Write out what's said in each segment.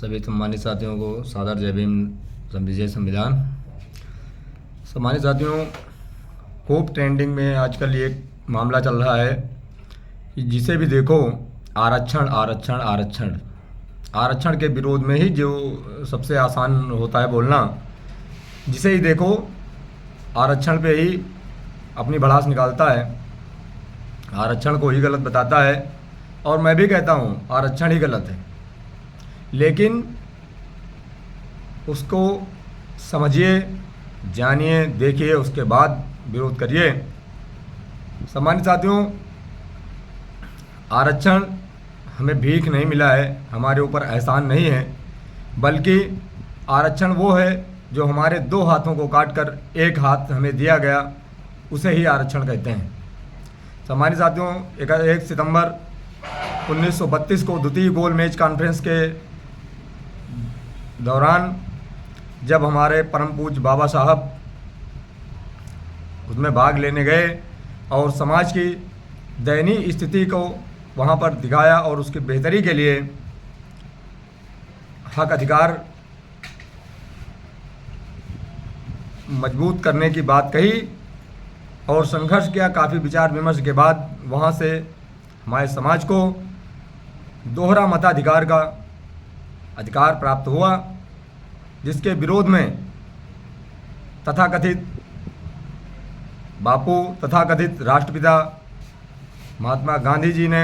सभी सम्मानित साथियों को सादर जय भीम, विजय संविधान। सम्मानित साथियों, खूब ट्रेंडिंग में आजकल ये मामला चल रहा है कि जिसे भी देखो आरक्षण आरक्षण आरक्षण आरक्षण के विरोध में ही जो सबसे आसान होता है बोलना, जिसे ही देखो आरक्षण पे ही अपनी भड़ास निकालता है, आरक्षण को ही गलत बताता है। और मैं भी कहता हूँ आरक्षण ही गलत है, लेकिन उसको समझिए, जानिए, देखिए, उसके बाद विरोध करिए। सम्मानित साथियों, आरक्षण हमें भीख नहीं मिला है, हमारे ऊपर एहसान नहीं है, बल्कि आरक्षण वो है जो हमारे दो हाथों को काटकर एक हाथ हमें दिया गया, उसे ही आरक्षण कहते हैं। सम्मानित साथियों, 1 सितंबर 1932 को द्वितीय गोल मेज कॉन्फ्रेंस के दौरान जब हमारे परम पूज्य बाबा साहब उसमें भाग लेने गए और समाज की दयनीय स्थिति को वहाँ पर दिखाया और उसकी बेहतरी के लिए हक अधिकार मजबूत करने की बात कही और संघर्ष किया, काफ़ी विचार विमर्श के बाद वहाँ से हमारे समाज को दोहरा मताधिकार का अधिकार प्राप्त हुआ, जिसके विरोध में तथाकथित बापू, तथाकथित राष्ट्रपिता महात्मा गांधी जी ने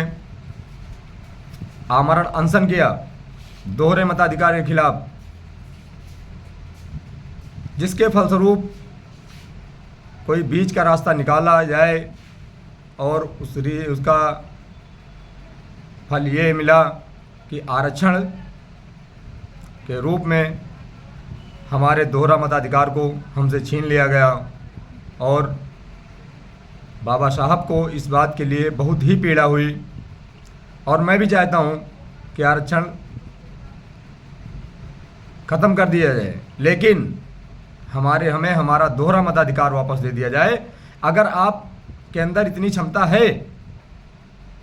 आमरण अनशन किया दोहरे मताधिकार के खिलाफ, जिसके फलस्वरूप कोई बीच का रास्ता निकाला जाए और उसका फल ये मिला कि आरक्षण के रूप में हमारे दोहरा मताधिकार को हमसे छीन लिया गया। और बाबा साहब को इस बात के लिए बहुत ही पीड़ा हुई और मैं भी चाहता हूँ कि आरक्षण ख़त्म कर दिया जाए, लेकिन हमें हमारा दोहरा मताधिकार वापस दे दिया जाए। अगर आप के अंदर इतनी क्षमता है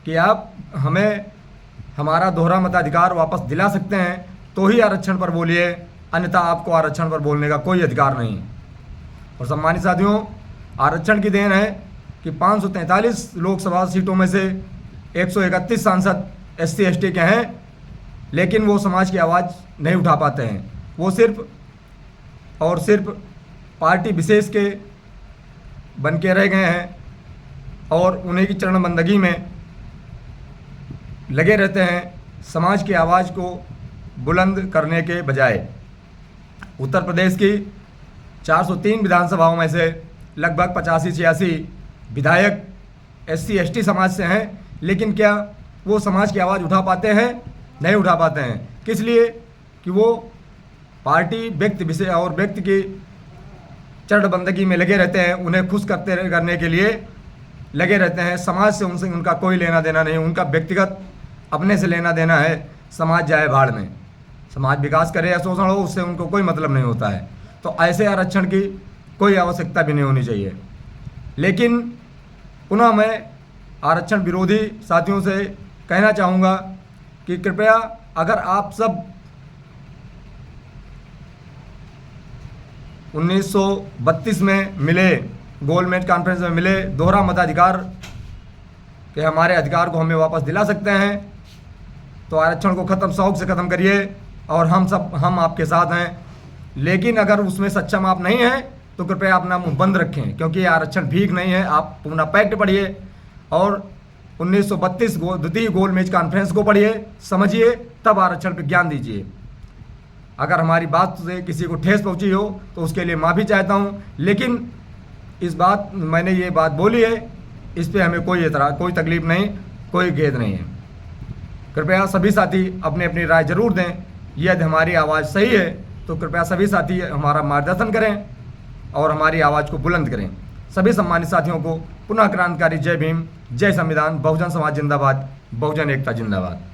कि आप हमें हमारा दोहरा मताधिकार वापस दिला सकते हैं तो ही आरक्षण पर बोलिए, अन्यथा आपको आरक्षण पर बोलने का कोई अधिकार नहीं। और सम्मानित साथियों, आरक्षण की देन है कि 543 लोकसभा सीटों में से 131 सांसद SC ST के हैं, लेकिन वो समाज की आवाज़ नहीं उठा पाते हैं। वो सिर्फ और सिर्फ पार्टी विशेष के बन के रह गए हैं और उन्हीं की चरणबंदगी में लगे रहते हैं, समाज की आवाज़ को बुलंद करने के बजाय। उत्तर प्रदेश की 403 विधानसभाओं में से लगभग 85-86 विधायक SC ST समाज से हैं, लेकिन क्या वो समाज की आवाज़ उठा पाते हैं? नहीं उठा पाते हैं। किस लिए? कि वो पार्टी व्यक्ति की चरणबंदगी में लगे रहते हैं, उन्हें खुश करने के लिए लगे रहते हैं। समाज से उनका कोई लेना देना नहीं, उनका व्यक्तिगत अपने से लेना देना है। समाज जाए भाड़ में, समाज विकास करे या शोषण हो, उससे उनको कोई मतलब नहीं होता है। तो ऐसे आरक्षण की कोई आवश्यकता भी नहीं होनी चाहिए। लेकिन पुनः मैं आरक्षण विरोधी साथियों से कहना चाहूँगा कि कृपया, अगर आप सब 1932 में मिले, गोलमेज कॉन्फ्रेंस में मिले, दोहरा मताधिकार के हमारे अधिकार को हमें वापस दिला सकते हैं, तो आरक्षण को शौक से ख़त्म करिए और हम आपके साथ हैं। लेकिन अगर उसमें सक्षम आप नहीं हैं तो कृपया अपना मुंह बंद रखें, क्योंकि ये आरक्षण भीख नहीं है। आप पूरा पैक्ट पढ़िए और 1932 द्वितीय गोल मेज कॉन्फ्रेंस को पढ़िए, समझिए, तब आरक्षण पर ज्ञान दीजिए। अगर हमारी बात से किसी को ठेस पहुंची हो तो उसके लिए माफ़ी चाहता हूं, लेकिन मैंने ये बात बोली है, इस पे हमें कोई तकलीफ़ नहीं, कोई खेद नहीं है। कृपया सभी साथी अपनी अपनी राय जरूर दें। यदि हमारी आवाज़ सही है तो कृपया सभी साथी हमारा मार्गदर्शन करें और हमारी आवाज़ को बुलंद करें। सभी सम्मानित साथियों को पुनः क्रांतिकारी जय भीम, जय संविधान, बहुजन समाज जिंदाबाद, बहुजन एकता जिंदाबाद।